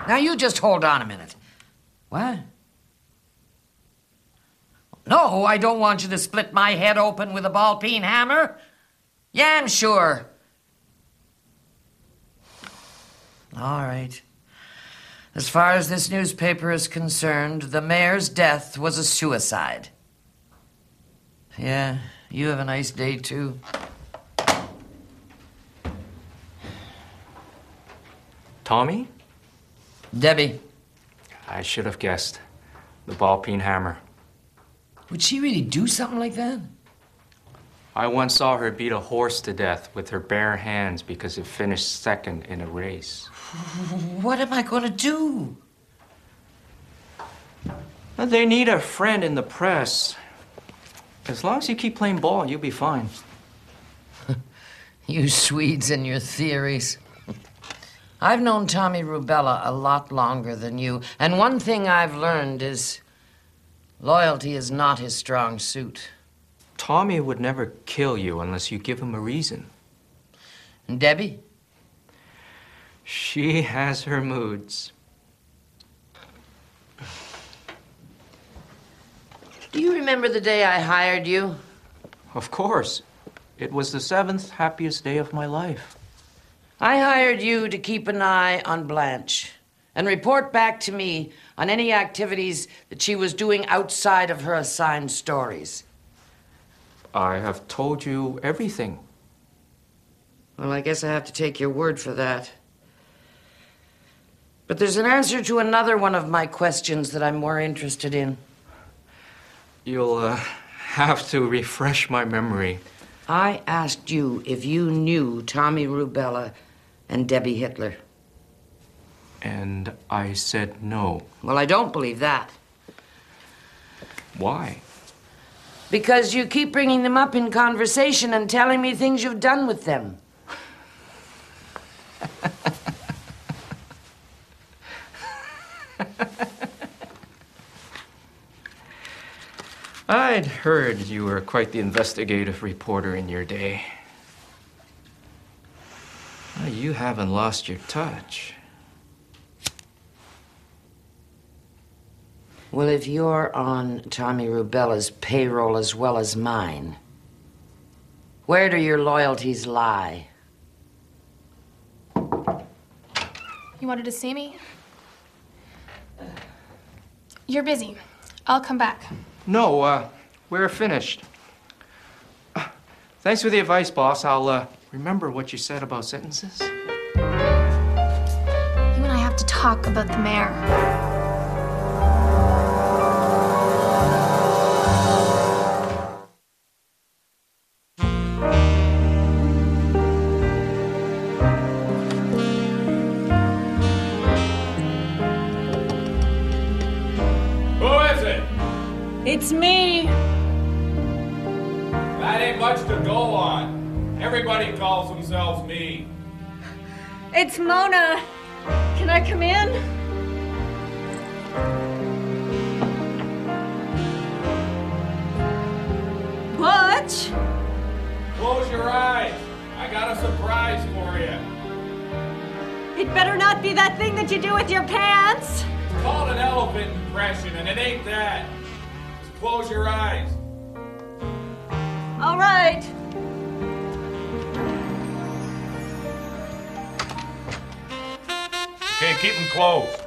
Now, you just hold on a minute. What? No, I don't want you to split my head open with a ball-peen hammer. Yeah, I'm sure. All right. As far as this newspaper is concerned, the mayor's death was a suicide. Yeah, you have a nice day, too. Tommy? Debbie. I should have guessed. The ball-peen hammer. Would she really do something like that? I once saw her beat a horse to death with her bare hands because it finished second in a race. What am I going to do? They need a friend in the press. As long as you keep playing ball, you'll be fine. You Swedes and your theories. I've known Tommy Rubella a lot longer than you, and one thing I've learned is loyalty is not his strong suit. Tommy would never kill you unless you give him a reason. And Debbie? She has her moods. Do you remember the day I hired you? Of course. It was the 7th happiest day of my life. I hired you to keep an eye on Blanche and report back to me on any activities that she was doing outside of her assigned stories. I have told you everything. Well, I guess I have to take your word for that. But there's an answer to another one of my questions that I'm more interested in. You'll have to refresh my memory. I asked you if you knew Tommy Rubella and Debbie Hitler. And I said no. Well, I don't believe that. Why? Because you keep bringing them up in conversation and telling me things you've done with them. I'd heard you were quite the investigative reporter in your day. Well, you haven't lost your touch. Well, if you're on Tommy Rubella's payroll as well as mine, where do your loyalties lie? You wanted to see me? You're busy. I'll come back. No, we're finished. Thanks for the advice, boss. I'll remember what you said about sentences. You and I have to talk about the mayor. It's me. That ain't much to go on. Everybody calls themselves me. It's Mona. Can I come in? Butch? Close your eyes. I got a surprise for you. It better not be that thing that you do with your pants. It's called an elephant impression, and it ain't that. Just close your eyes. All right. Okay, keep them closed.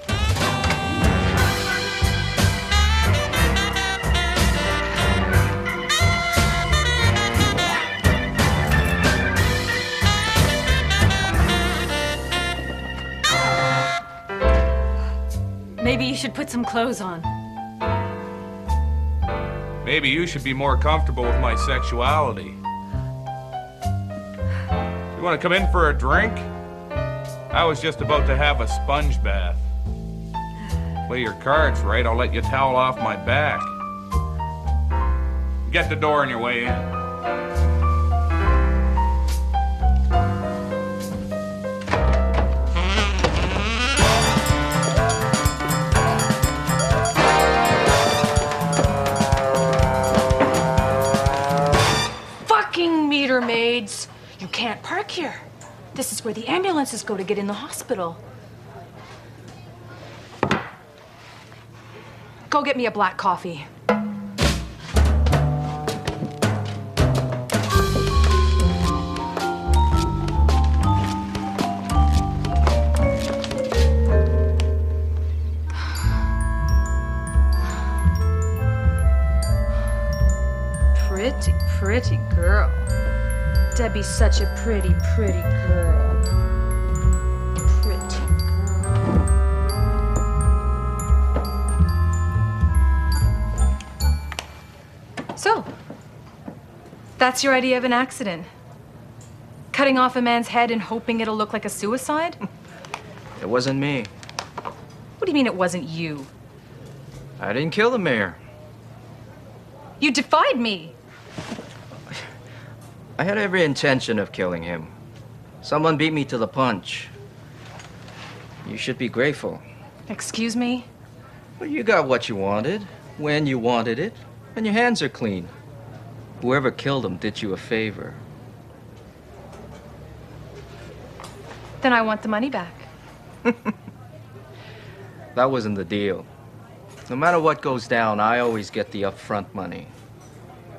Maybe you should put some clothes on. Maybe you should be more comfortable with my sexuality. You want to come in for a drink? I was just about to have a sponge bath. Play your cards right, I'll let you towel off my back. Get the door on your way in. Meter maids. You can't park here. This is where the ambulances go to get in the hospital. Go get me a black coffee. Pretty girl. Debbie's such a pretty girl. Pretty girl. So, that's your idea of an accident? Cutting off a man's head and hoping it'll look like a suicide? It wasn't me. What do you mean it wasn't you? I didn't kill the mayor. You defied me. I had every intention of killing him. Someone beat me to the punch. You should be grateful. Excuse me? Well, you got what you wanted, when you wanted it, and your hands are clean. Whoever killed him did you a favor. Then I want the money back. That wasn't the deal. No matter what goes down, I always get the upfront money.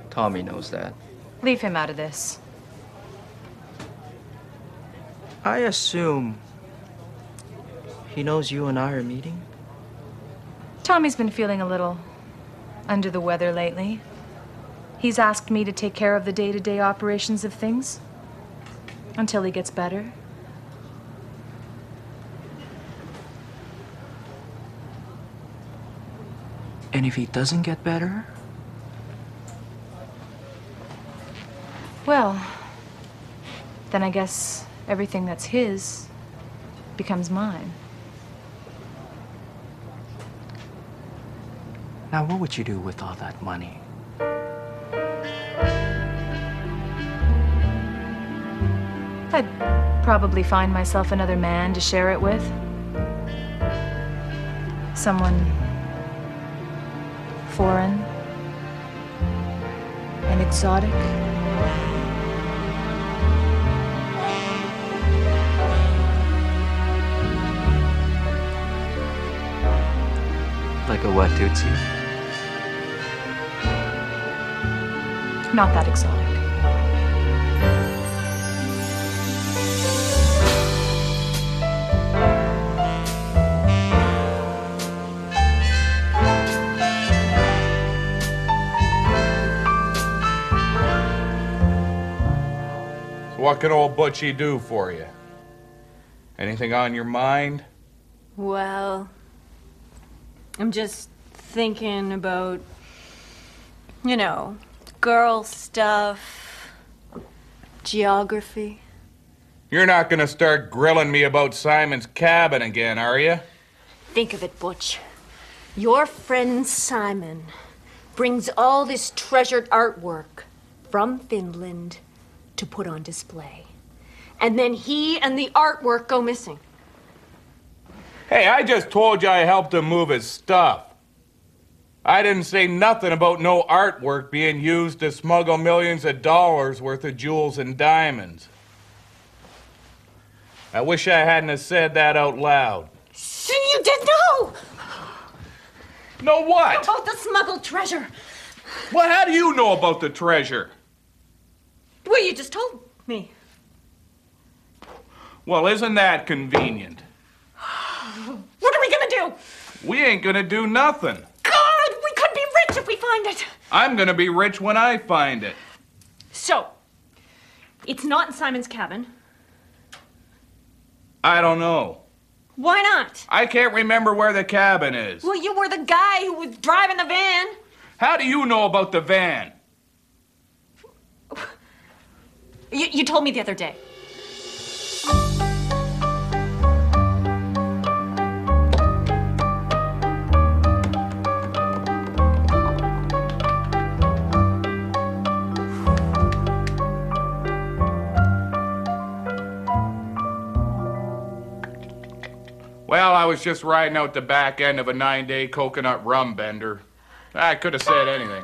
Tommy knows that. Leave him out of this. I assume he knows you and I are meeting? Tommy's been feeling a little under the weather lately. He's asked me to take care of the day-to-day operations of things until he gets better. And if he doesn't get better? Well, then I guess everything that's his becomes mine. Now, what would you do with all that money? I'd probably find myself another man to share it with. Someone foreign and exotic. Like a what, Tootsie? Not that exotic. So what can old Butchie do for you? Anything on your mind? Well, I'm just thinking about, you know, girl stuff, geography. You're not gonna start grilling me about Simon's cabin again, are you? Think of it, Butch. Your friend Simon brings all this treasured artwork from Finland to put on display. And then he and the artwork go missing. Hey, I just told you I helped him move his stuff. I didn't say nothing about no artwork being used to smuggle millions of dollars worth of jewels and diamonds. I wish I hadn't have said that out loud. So you did know! Know what? About the smuggled treasure. Well, how do you know about the treasure? Well, you just told me. Well, isn't that convenient? What are we gonna do? We ain't gonna do nothing. God, we could be rich if we find it. I'm gonna be rich when I find it. So, it's not in Simon's cabin. I don't know. Why not? I can't remember where the cabin is. Well, you were the guy who was driving the van. How do you know about the van? You told me the other day. Well, I was just riding out the back end of a 9-day coconut rum bender. I could have said anything.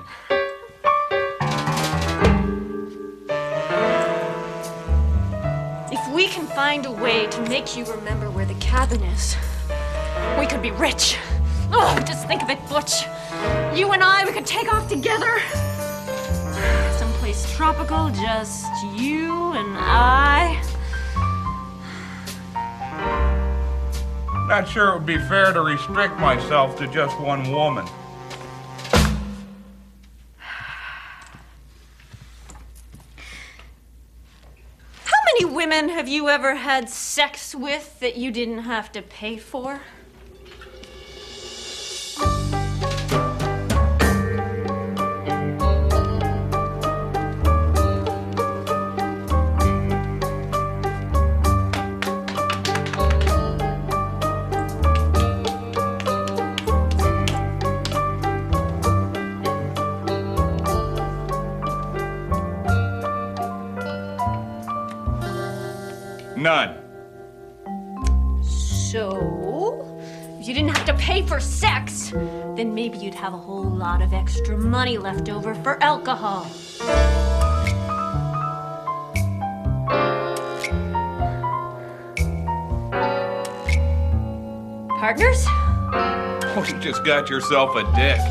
If we can find a way to make you remember where the cabin is, we could be rich. Oh, just think of it, Butch. You and I, we could take off together. Someplace tropical, just you and I. Not sure it would be fair to restrict myself to just one woman. How many women have you ever had sex with that you didn't have to pay for? None. So, if you didn't have to pay for sex, then maybe you'd have a whole lot of extra money left over for alcohol. Partners? Oh, you just got yourself a dick.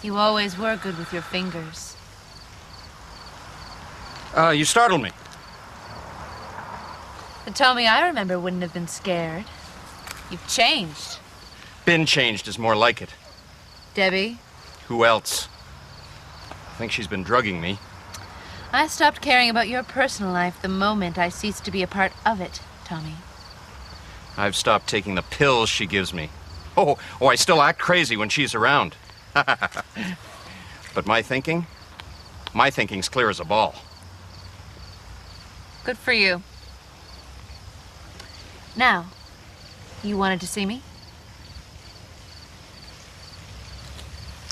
You always were good with your fingers. You startled me. The Tommy I remember wouldn't have been scared. You've changed. Been changed is more like it. Debbie? Who else? I think she's been drugging me. I stopped caring about your personal life the moment I ceased to be a part of it, Tommy. I've stopped taking the pills she gives me. Oh, I still act crazy when she's around. But my thinking's clear as a ball. Good for you. Now, you wanted to see me?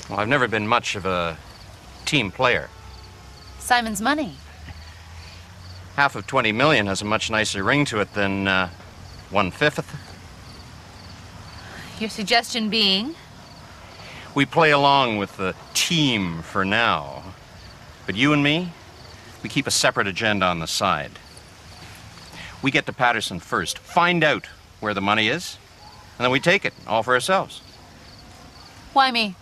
Well, I've never been much of a team player. Simon's money. Half of 20 million has a much nicer ring to it than 1/5. Your suggestion being? We play along with the team for now. But you and me, we keep a separate agenda on the side. We get to Patterson first, find out where the money is, and then we take it, all for ourselves. Why me?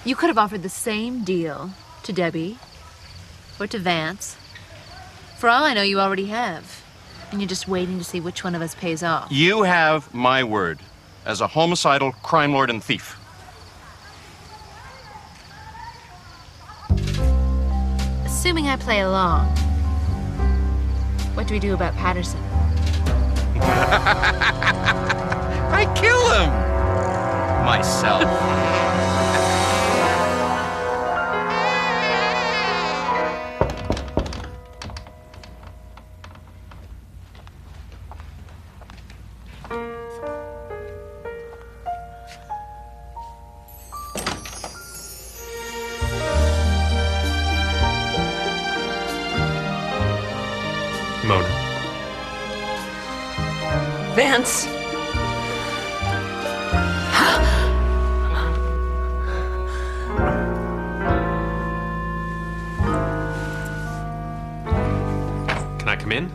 You could have offered the same deal to Debbie or to Vance. For all I know, you already have. And you're just waiting to see which one of us pays off. You have my word as a homicidal crime lord and thief. Assuming I play along, what do we do about Patterson? I kill him! Myself. Mona. Vance. Can I come in?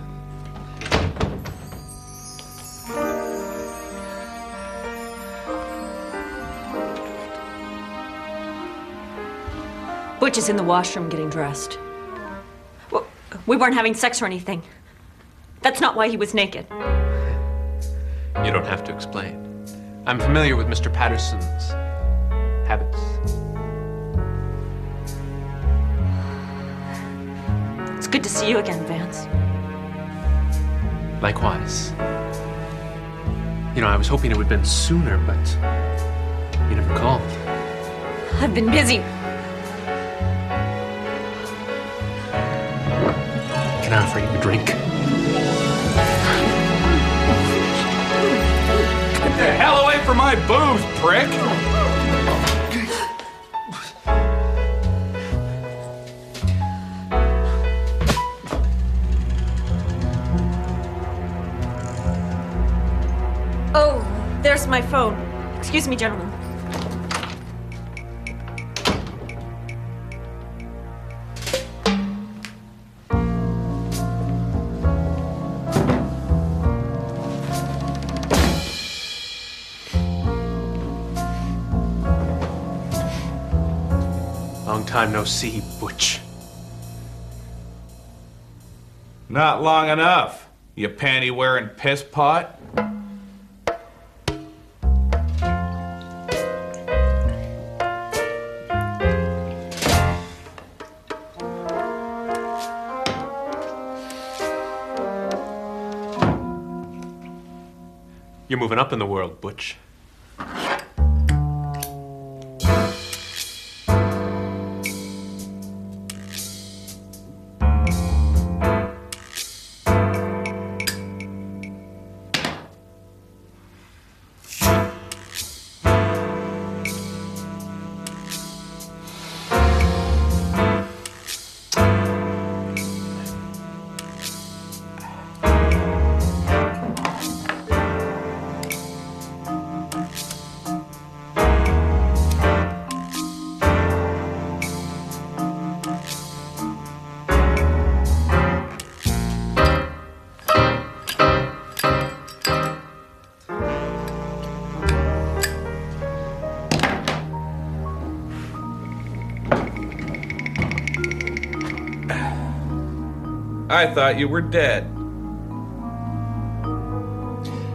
Butch is in the washroom getting dressed. We weren't having sex or anything. That's not why he was naked. You don't have to explain. I'm familiar with Mr. Patterson's habits. It's good to see you again, Vance. Likewise. You know, I was hoping it would have been sooner, but you never called. I've been busy. Can I offer you a drink? Get the hell away from my booze, prick! Oh, there's my phone. Excuse me, gentlemen. Long time no see, Butch. Not long enough, you panty-wearing piss pot. You're moving up in the world, Butch. I thought you were dead.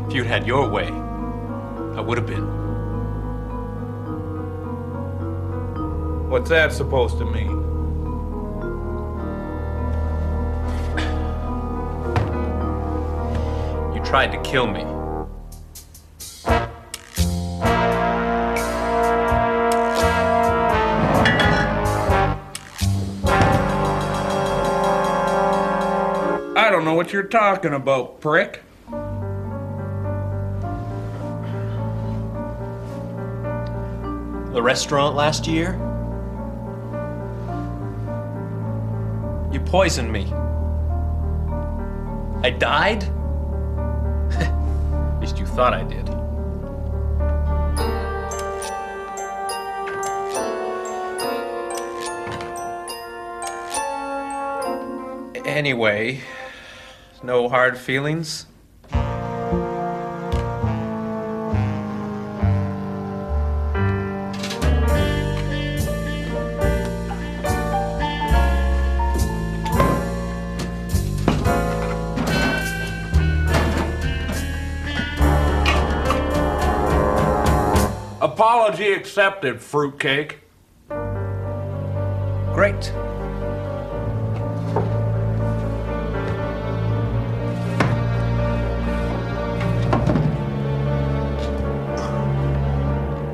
If you'd had your way, I would have been. What's that supposed to mean? You tried to kill me. I don't know what you're talking about, prick. The restaurant last year? You poisoned me. I died? At least you thought I did. Anyway, no hard feelings? Apology accepted, fruitcake. Great.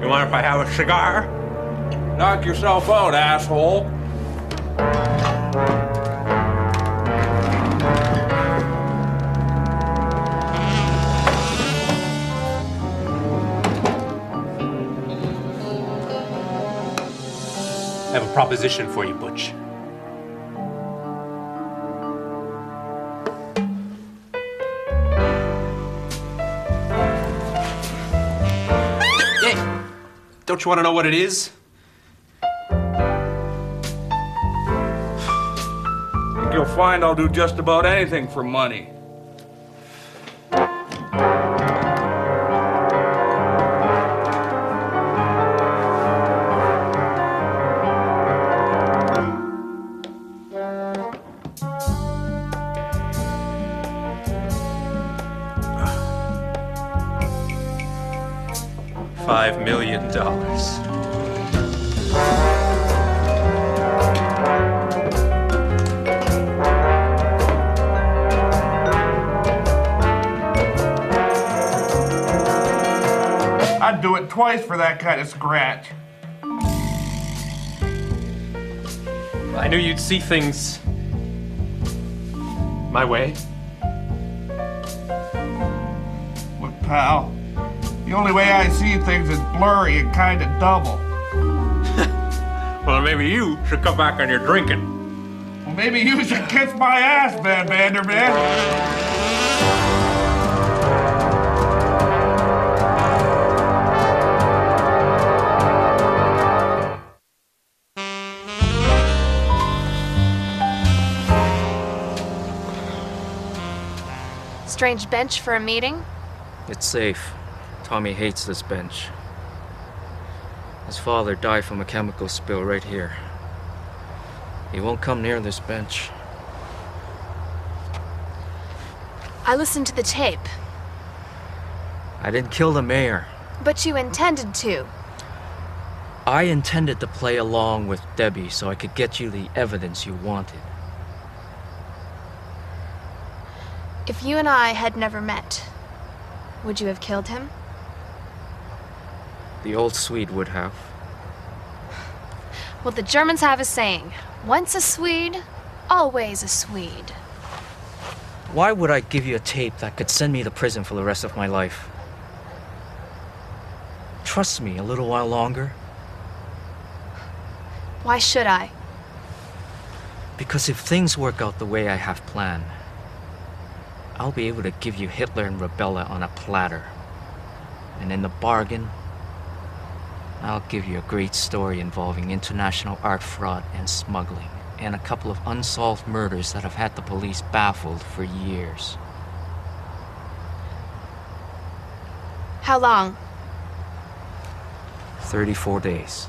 You mind if I have a cigar? Knock yourself out, asshole. I have a proposition for you, Butch. Hey, don't you want to know what it is? You'll find I'll do just about anything for money. $5 million. it twice for that kind of scratch. I knew you'd see things my way. Look, pal, the only way I see things is blurry and kind of double. Well, maybe you should cut back on your drinking. Well, maybe you should kiss my ass, Van Vanderman. Strange bench for a meeting? It's safe. Tommy hates this bench. His father died from a chemical spill right here. He won't come near this bench. I listened to the tape. I didn't kill the mayor. But you intended to. I intended to play along with Debbie so I could get you the evidence you wanted. If you and I had never met, would you have killed him? The old Swede would have. Well, the Germans have a saying, once a Swede, always a Swede. Why would I give you a tape that could send me to prison for the rest of my life? Trust me a little while longer. Why should I? Because if things work out the way I have planned, I'll be able to give you Hitler and Rubella on a platter. And in the bargain, I'll give you a great story involving international art fraud and smuggling, and a couple of unsolved murders that have had the police baffled for years. How long? 34 days.